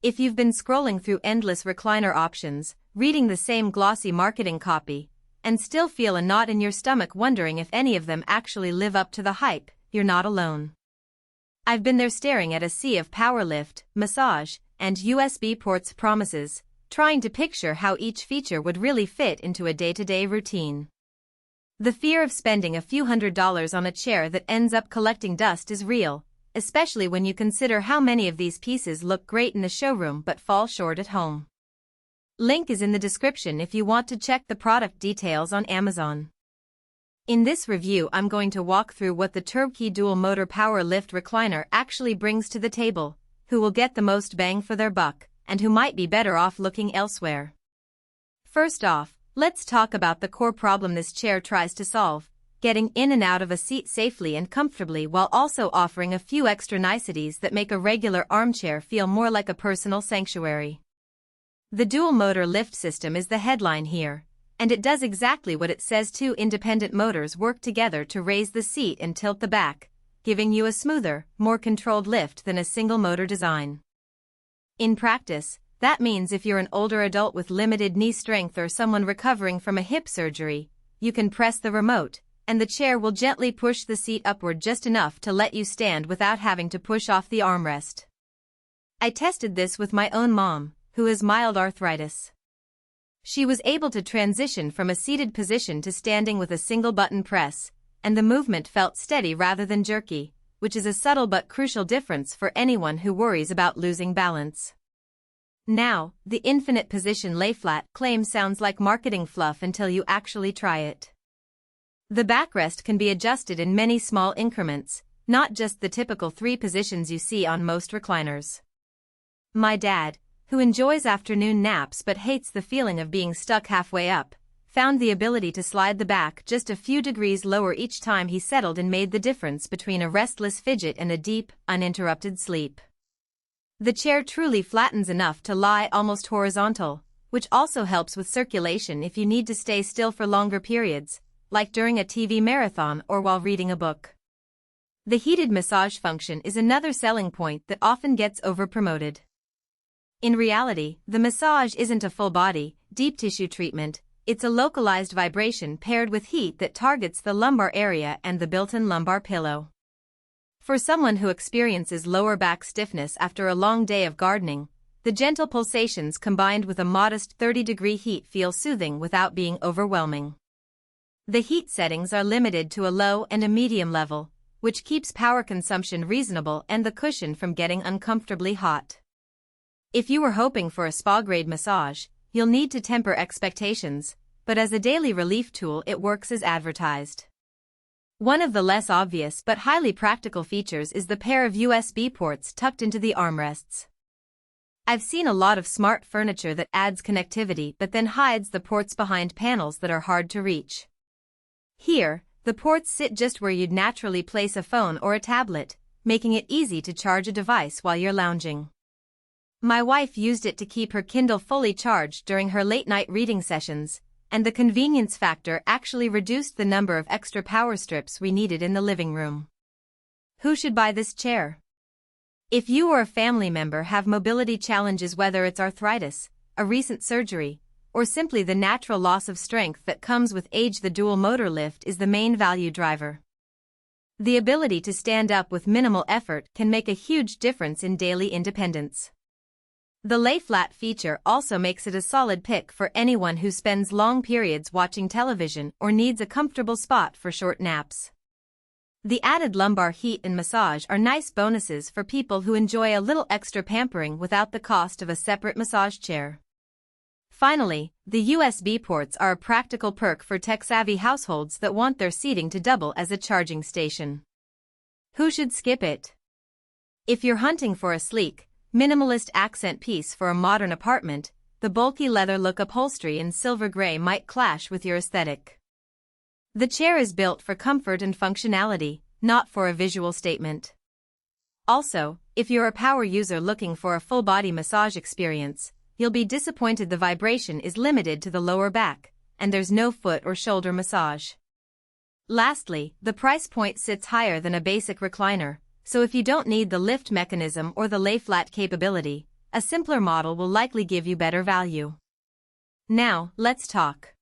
If you've been scrolling through endless recliner options, reading the same glossy marketing copy, and still feel a knot in your stomach wondering if any of them actually live up to the hype, you're not alone. I've been there staring at a sea of power lift, massage, and USB ports promises, trying to picture how each feature would really fit into a day-to-day routine. The fear of spending a few $100s on a chair that ends up collecting dust is real, especially when you consider how many of these pieces look great in the showroom but fall short at home. Link is in the description if you want to check the product details on Amazon. In this review, I'm going to walk through what the HTERWQEA dual motor power lift recliner actually brings to the table, who will get the most bang for their buck, and who might be better off looking elsewhere. First off, let's talk about the core problem this chair tries to solve: getting in and out of a seat safely and comfortably while also offering a few extra niceties that make a regular armchair feel more like a personal sanctuary. The dual motor lift system is the headline here, and it does exactly what it says. Two independent motors work together to raise the seat and tilt the back, giving you a smoother, more controlled lift than a single motor design. In practice, that means if you're an older adult with limited knee strength or someone recovering from a hip surgery, you can press the remote, and the chair will gently push the seat upward just enough to let you stand without having to push off the armrest. I tested this with my own mom, who has mild arthritis. She was able to transition from a seated position to standing with a single button press, and the movement felt steady rather than jerky, which is a subtle but crucial difference for anyone who worries about losing balance. Now, the infinite position lay flat claim sounds like marketing fluff until you actually try it. The backrest can be adjusted in many small increments, not just the typical 3 positions you see on most recliners. My dad, who enjoys afternoon naps but hates the feeling of being stuck halfway up, found the ability to slide the back just a few degrees lower each time he settled and made the difference between a restless fidget and a deep, uninterrupted sleep. The chair truly flattens enough to lie almost horizontal, which also helps with circulation if you need to stay still for longer periods, like during a TV marathon or while reading a book. The heated massage function is another selling point that often gets over-promoted. In reality, the massage isn't a full-body, deep tissue treatment, it's a localized vibration paired with heat that targets the lumbar area and the built-in lumbar pillow. For someone who experiences lower back stiffness after a long day of gardening, the gentle pulsations combined with a modest 30-degree heat feel soothing without being overwhelming. The heat settings are limited to a low and a medium level, which keeps power consumption reasonable and the cushion from getting uncomfortably hot. If you were hoping for a spa-grade massage, you'll need to temper expectations, but as a daily relief tool it works as advertised. One of the less obvious but highly practical features is the pair of USB ports tucked into the armrests. I've seen a lot of smart furniture that adds connectivity but then hides the ports behind panels that are hard to reach. Here, the ports sit just where you'd naturally place a phone or a tablet, making it easy to charge a device while you're lounging. My wife used it to keep her Kindle fully charged during her late-night reading sessions, and the convenience factor actually reduced the number of extra power strips we needed in the living room. Who should buy this chair? If you or a family member have mobility challenges, whether it's arthritis, a recent surgery, or simply the natural loss of strength that comes with age, the dual motor lift is the main value driver. The ability to stand up with minimal effort can make a huge difference in daily independence. The lay-flat feature also makes it a solid pick for anyone who spends long periods watching television or needs a comfortable spot for short naps. The added lumbar heat and massage are nice bonuses for people who enjoy a little extra pampering without the cost of a separate massage chair. Finally, the USB ports are a practical perk for tech-savvy households that want their seating to double as a charging station. Who should skip it? If you're hunting for a sleek, minimalist accent piece for a modern apartment, the bulky leather look upholstery in silver gray might clash with your aesthetic. The chair is built for comfort and functionality, not for a visual statement. Also, if you're a power user looking for a full-body massage experience, you'll be disappointed the vibration is limited to the lower back, and there's no foot or shoulder massage. Lastly, the price point sits higher than a basic recliner, so if you don't need the lift mechanism or the lay-flat capability, a simpler model will likely give you better value. Now, let's talk